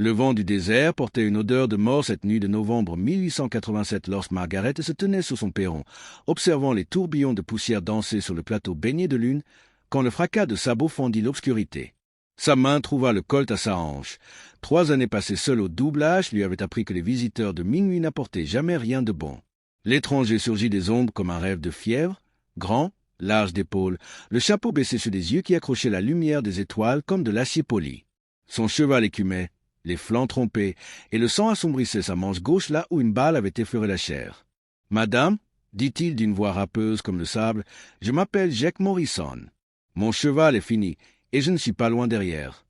Le vent du désert portait une odeur de mort cette nuit de novembre 1887 lorsque Margaret se tenait sur son perron, observant les tourbillons de poussière danser sur le plateau baigné de lune, quand le fracas de sabots fendit l'obscurité. Sa main trouva le colt à sa hanche. 3 années passées seul au doublage lui avaient appris que les visiteurs de minuit n'apportaient jamais rien de bon. L'étranger surgit des ombres comme un rêve de fièvre, grand, large d'épaules, le chapeau baissé sur des yeux qui accrochaient la lumière des étoiles comme de l'acier poli. Son cheval écumait, les flancs trompés, et le sang assombrissait sa manche gauche là où une balle avait effleuré la chair. « Madame, dit-il d'une voix râpeuse comme le sable, je m'appelle Jack Morrison. Mon cheval est fini, et je ne suis pas loin derrière. »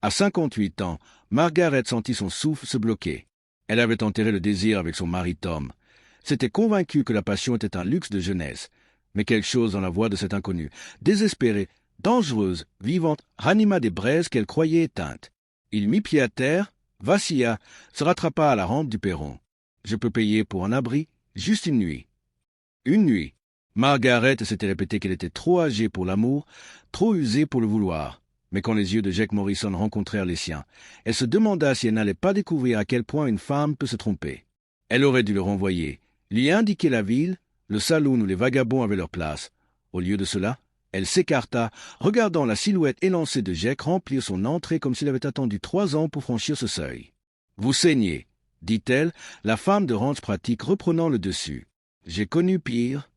À 58 ans, Margaret sentit son souffle se bloquer. Elle avait enterré le désir avec son mari Tom. S'était convaincue que la passion était un luxe de jeunesse. Mais quelque chose dans la voix de cet inconnu, désespérée, dangereuse, vivante, ranima des braises qu'elle croyait éteintes. Il mit pied à terre, vacilla, se rattrapa à la rampe du perron. « Je peux payer pour un abri, juste une nuit. » Une nuit. Margaret s'était répété qu'elle était trop âgée pour l'amour, trop usée pour le vouloir. Mais quand les yeux de Jack Morrison rencontrèrent les siens, elle se demanda si elle n'allait pas découvrir à quel point une femme peut se tromper. Elle aurait dû le renvoyer, lui indiquer la ville, le saloon où les vagabonds avaient leur place. Au lieu de cela, elle s'écarta, regardant la silhouette élancée de Jack remplir son entrée comme s'il avait attendu 3 ans pour franchir ce seuil. « Vous saignez, » dit-elle, la femme de ranch pratique reprenant le dessus. « J'ai connu pire. »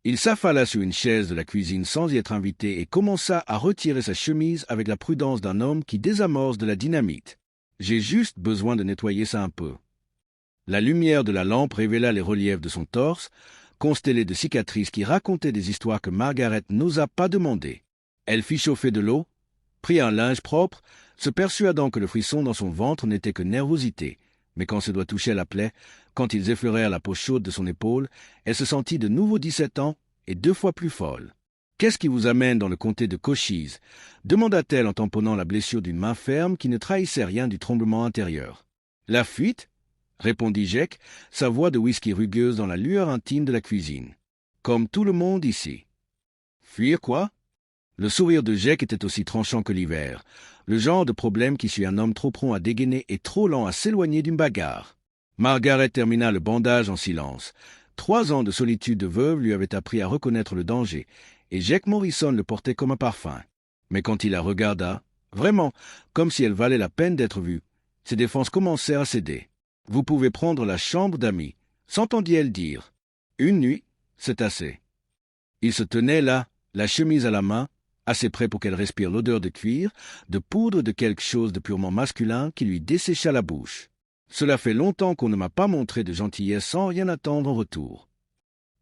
Il s'affala sur une chaise de la cuisine sans y être invité et commença à retirer sa chemise avec la prudence d'un homme qui désamorce de la dynamite. « J'ai juste besoin de nettoyer ça un peu. » La lumière de la lampe révéla les reliefs de son torse, constellé de cicatrices qui racontaient des histoires que Margaret n'osa pas demander. Elle fit chauffer de l'eau, prit un linge propre, se persuadant que le frisson dans son ventre n'était que nervosité. Mais quand ses doigts touchaient la plaie, quand ils effleurèrent la peau chaude de son épaule, elle se sentit de nouveau 17 ans et 2 fois plus folle. « Qu'est-ce qui vous amène dans le comté de Cochise ?» demanda-t-elle en tamponnant la blessure d'une main ferme qui ne trahissait rien du tremblement intérieur. « La fuite ?» répondit Jack, sa voix de whisky rugueuse dans la lueur intime de la cuisine. « Comme tout le monde ici. »« Fuir quoi ?» Le sourire de Jack était aussi tranchant que l'hiver, le genre de problème qui suit un homme trop prompt à dégainer et trop lent à s'éloigner d'une bagarre. Margaret termina le bandage en silence. 3 ans de solitude de veuve lui avaient appris à reconnaître le danger, et Jack Morrison le portait comme un parfum. Mais quand il la regarda, vraiment, comme si elle valait la peine d'être vue, ses défenses commencèrent à céder. « Vous pouvez prendre la chambre d'amis, » s'entendit-elle dire. « Une nuit, c'est assez. » Il se tenait là, la chemise à la main, assez près pour qu'elle respire l'odeur de cuir, de poudre de quelque chose de purement masculin qui lui dessécha la bouche. « Cela fait longtemps qu'on ne m'a pas montré de gentillesse sans rien attendre en retour. »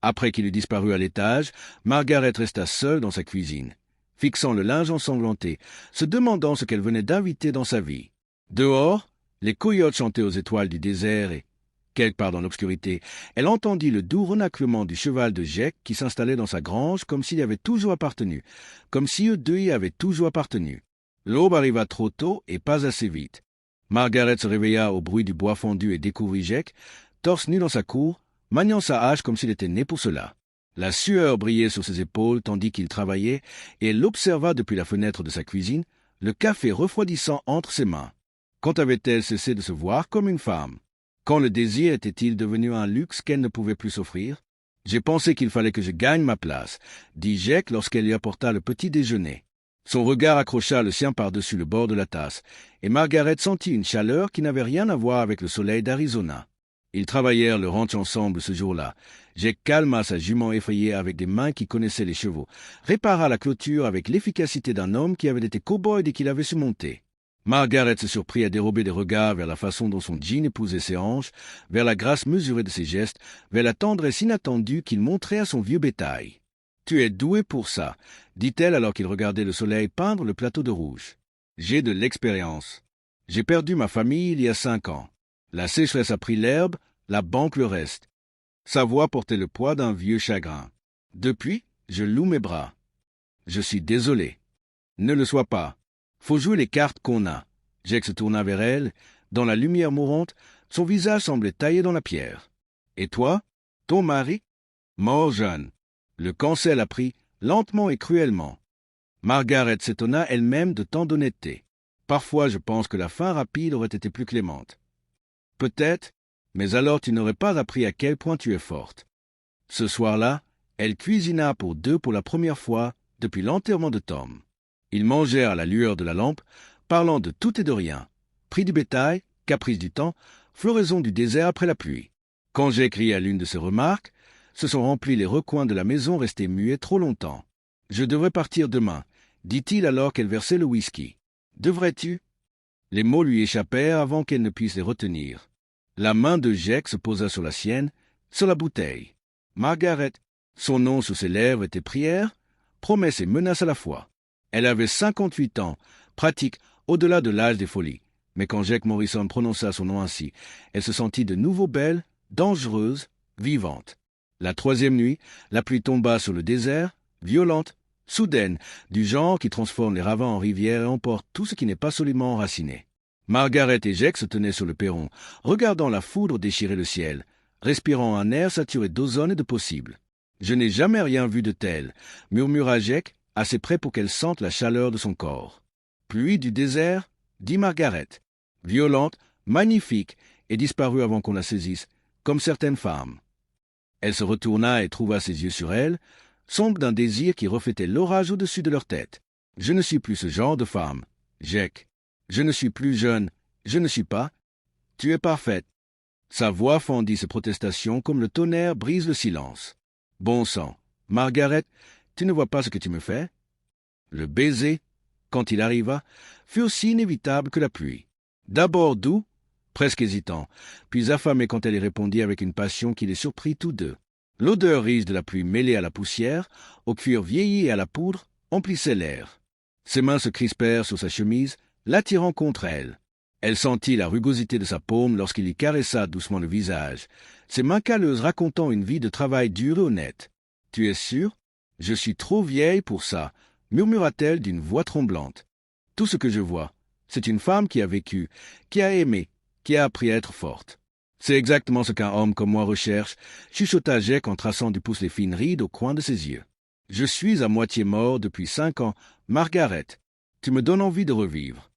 Après qu'il eut disparu à l'étage, Margaret resta seule dans sa cuisine, fixant le linge ensanglanté, se demandant ce qu'elle venait d'inviter dans sa vie. Dehors, les coyotes chantaient aux étoiles du désert et, quelque part dans l'obscurité, elle entendit le doux renaclement du cheval de Jack qui s'installait dans sa grange comme s'il y avait toujours appartenu, comme si eux deux y avaient toujours appartenu. L'aube arriva trop tôt et pas assez vite. Margaret se réveilla au bruit du bois fondu et découvrit Jack, torse nu dans sa cour, maniant sa hache comme s'il était né pour cela. La sueur brillait sur ses épaules tandis qu'il travaillait, et elle l'observa depuis la fenêtre de sa cuisine, le café refroidissant entre ses mains. Quand avait-elle cessé de se voir comme une femme? Quand le désir était-il devenu un luxe qu'elle ne pouvait plus s'offrir? « J'ai pensé qu'il fallait que je gagne ma place, » dit Jack lorsqu'elle lui apporta le petit déjeuner. Son regard accrocha le sien par-dessus le bord de la tasse, et Margaret sentit une chaleur qui n'avait rien à voir avec le soleil d'Arizona. Ils travaillèrent le ranch ensemble ce jour-là. Jack calma sa jument effrayée avec des mains qui connaissaient les chevaux, répara la clôture avec l'efficacité d'un homme qui avait été cow-boy dès qu'il avait su monter. Margaret se surprit à dérober des regards vers la façon dont son jean épousait ses hanches, vers la grâce mesurée de ses gestes, vers la tendresse inattendue qu'il montrait à son vieux bétail. « Tu es doué pour ça, » dit-elle alors qu'il regardait le soleil peindre le plateau de rouge. « J'ai de l'expérience. J'ai perdu ma famille il y a 5 ans. La sécheresse a pris l'herbe, la banque le reste. » Sa voix portait le poids d'un vieux chagrin. « Depuis, je loue mes bras. Je suis désolé. Ne le sois pas. Faut jouer les cartes qu'on a. » Jack se tourna vers elle. Dans la lumière mourante, son visage semblait taillé dans la pierre. « Et toi? Ton mari? » Mort jeune. Le cancer l'a pris, lentement et cruellement. Margaret s'étonna elle-même de tant d'honnêteté. Parfois je pense que la fin rapide aurait été plus clémente. Peut-être, mais alors tu n'aurais pas appris à quel point tu es forte. Ce soir-là, elle cuisina pour deux pour la première fois depuis l'enterrement de Tom. Ils mangèrent à la lueur de la lampe, parlant de tout et de rien. Prix du bétail, caprice du temps, floraison du désert après la pluie. Quand j'ai écrit à l'une de ces remarques, se sont remplis les recoins de la maison restés muets trop longtemps. « Je devrais partir demain », dit-il alors qu'elle versait le whisky. « Devrais-tu » Les mots lui échappèrent avant qu'elle ne puisse les retenir. La main de Jake se posa sur la sienne, sur la bouteille. Margaret, son nom sous ses lèvres était prière, promesse et menace à la fois. Elle avait 58 ans, pratique au-delà de l'âge des folies. Mais quand Jake Morrison prononça son nom ainsi, elle se sentit de nouveau belle, dangereuse, vivante. La troisième nuit, la pluie tomba sur le désert, violente, soudaine, du genre qui transforme les ravins en rivières et emporte tout ce qui n'est pas solidement enraciné. Margaret et Jake se tenaient sur le perron, regardant la foudre déchirer le ciel, respirant un air saturé d'ozone et de possible. « Je n'ai jamais rien vu de tel », murmura Jake, assez près pour qu'elle sente la chaleur de son corps. « Pluie du désert ?» dit Margaret. Violente, magnifique, et disparut avant qu'on la saisisse, comme certaines femmes. Elle se retourna et trouva ses yeux sur elle, sombre d'un désir qui reflétait l'orage au-dessus de leur tête. « Je ne suis plus ce genre de femme, Jake. Je ne suis plus jeune. Je ne suis pas. Tu es parfaite. » Sa voix fendit ses protestations comme le tonnerre brise le silence. « Bon sang, Margaret, tu ne vois pas ce que tu me fais ?» Le baiser, quand il arriva, fut aussi inévitable que la pluie. D'abord doux, presque hésitant, puis affamé quand elle y répondit avec une passion qui les surprit tous deux. L'odeur riche de la pluie mêlée à la poussière, au cuir vieilli et à la poudre, emplissait l'air. Ses mains se crispèrent sur sa chemise, l'attirant contre elle. Elle sentit la rugosité de sa paume lorsqu'il y caressa doucement le visage, ses mains calleuses racontant une vie de travail dur et honnête. « Tu es sûre ? Je suis trop vieille pour ça, » murmura-t-elle d'une voix tremblante. « Tout ce que je vois, c'est une femme qui a vécu, qui a aimé, qui a appris à être forte. » « C'est exactement ce qu'un homme comme moi recherche, » chuchota Jake en traçant du pouce les fines rides au coin de ses yeux. « Je suis à moitié mort depuis 5 ans. Margaret, tu me donnes envie de revivre. »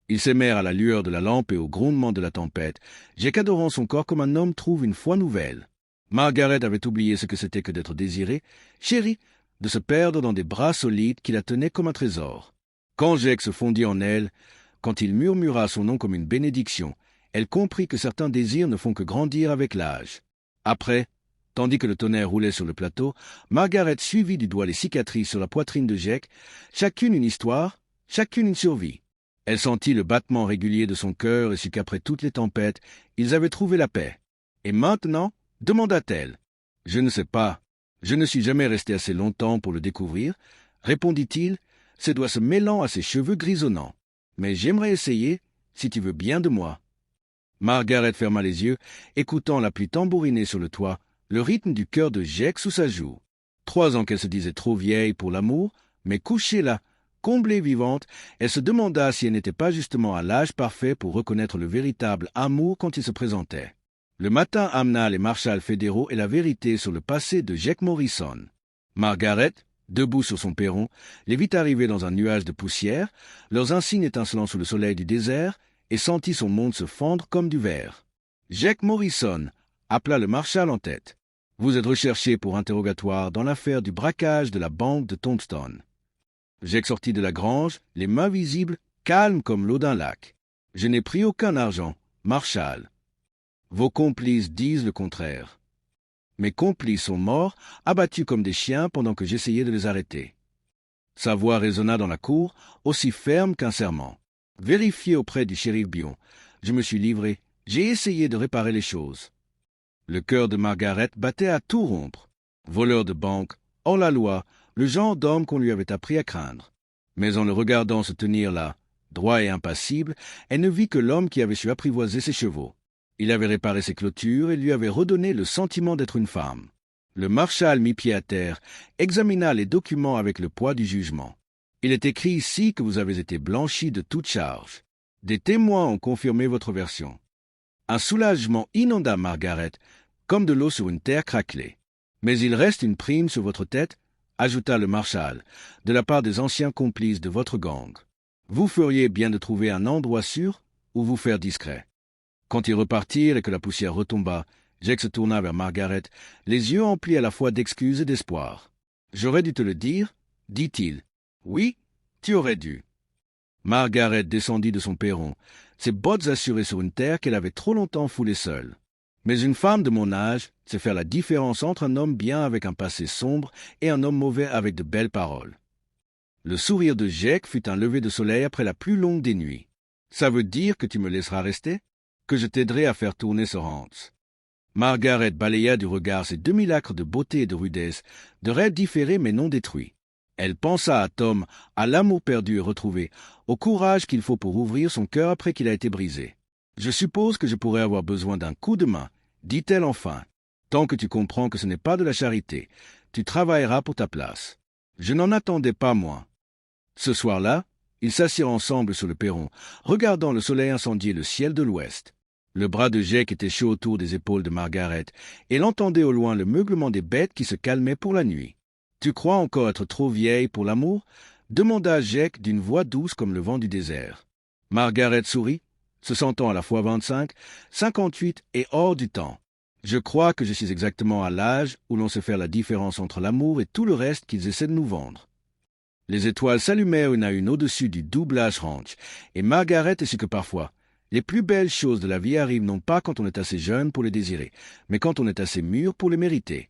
Ils s'aimèrent à la lueur de la lampe et au grondement de la tempête, Jake adorant son corps comme un homme trouve une foi nouvelle. Margaret avait oublié ce que c'était que d'être désirée, chérie, de se perdre dans des bras solides qui la tenaient comme un trésor. Quand Jake se fondit en elle, quand il murmura son nom comme une bénédiction, elle comprit que certains désirs ne font que grandir avec l'âge. Après, tandis que le tonnerre roulait sur le plateau, Margaret suivit du doigt les cicatrices sur la poitrine de Jake, chacune une histoire, chacune une survie. Elle sentit le battement régulier de son cœur et sut qu'après toutes les tempêtes, ils avaient trouvé la paix. Et maintenant, demanda-t-elle. « Je ne sais pas. Je ne suis jamais resté assez longtemps pour le découvrir, » répondit-il, ses doigts se mêlant à ses cheveux grisonnants. « Mais j'aimerais essayer, si tu veux bien de moi. » Margaret ferma les yeux, écoutant la pluie tambouriner sur le toit, le rythme du cœur de Jake sous sa joue. 3 ans qu'elle se disait trop vieille pour l'amour, mais couchée là, comblée vivante, elle se demanda si elle n'était pas justement à l'âge parfait pour reconnaître le véritable amour quand il se présentait. Le matin amena les marshals fédéraux et la vérité sur le passé de Jake Morrison. Margaret, debout sur son perron, les vit arriver dans un nuage de poussière, leurs insignes étincelant sous le soleil du désert, et sentit son monde se fendre comme du verre. « Jake Morrison » appela le marshal en tête. « Vous êtes recherché pour interrogatoire dans l'affaire du braquage de la banque de Tombstone. » Jake sortit de la grange, les mains visibles, calmes comme l'eau d'un lac. « Je n'ai pris aucun argent, marshal. » Vos complices disent le contraire. Mes complices sont morts, abattus comme des chiens pendant que j'essayais de les arrêter. Sa voix résonna dans la cour, aussi ferme qu'un serment. Vérifiez auprès du shérif Bion. Je me suis livré. J'ai essayé de réparer les choses. Le cœur de Margaret battait à tout rompre. Voleur de banque, hors la loi, le genre d'homme qu'on lui avait appris à craindre. Mais en le regardant se tenir là, droit et impassible, elle ne vit que l'homme qui avait su apprivoiser ses chevaux. Il avait réparé ses clôtures et lui avait redonné le sentiment d'être une femme. Le marshal mit pied à terre, examina les documents avec le poids du jugement. Il est écrit ici que vous avez été blanchi de toute charge. Des témoins ont confirmé votre version. Un soulagement inonda Margaret, comme de l'eau sur une terre craquelée. Mais il reste une prime sur votre tête, ajouta le marshal, de la part des anciens complices de votre gang. Vous feriez bien de trouver un endroit sûr où vous faire discret. » Quand ils repartirent et que la poussière retomba, Jake se tourna vers Margaret, les yeux emplis à la fois d'excuses et d'espoir. « J'aurais dû te le dire, » dit-il. « Oui, tu aurais dû. » Margaret descendit de son perron, ses bottes assurées sur une terre qu'elle avait trop longtemps foulée seule. Mais une femme de mon âge sait faire la différence entre un homme bien avec un passé sombre et un homme mauvais avec de belles paroles. Le sourire de Jake fut un lever de soleil après la plus longue des nuits. « Ça veut dire que tu me laisseras rester? Que je t'aiderai à faire tourner ce Rance. » Margaret balaya du regard ces demi-lacres de beauté et de rudesse, de rêves différés mais non détruits. Elle pensa à Tom, à l'amour perdu et retrouvé, au courage qu'il faut pour ouvrir son cœur après qu'il a été brisé. « Je suppose que je pourrais avoir besoin d'un coup de main, » dit-elle enfin. « Tant que tu comprends que ce n'est pas de la charité, tu travailleras pour ta place. » Je n'en attendais pas moins. Ce soir-là, ils s'assirent ensemble sur le perron, regardant le soleil incendier le ciel de l'ouest. Le bras de Jake était chaud autour des épaules de Margaret, et elle entendait au loin le meuglement des bêtes qui se calmaient pour la nuit. « Tu crois encore être trop vieille pour l'amour ?» demanda Jake d'une voix douce comme le vent du désert. Margaret sourit, se sentant à la fois 25, 58 et hors du temps. « Je crois que je suis exactement à l'âge où l'on sait faire la différence entre l'amour et tout le reste qu'ils essaient de nous vendre. » Les étoiles s'allumèrent une à une au-dessus du Doublage Ranch, et Margaret a su que parfois, les plus belles choses de la vie arrivent non pas quand on est assez jeune pour les désirer, mais quand on est assez mûr pour les mériter.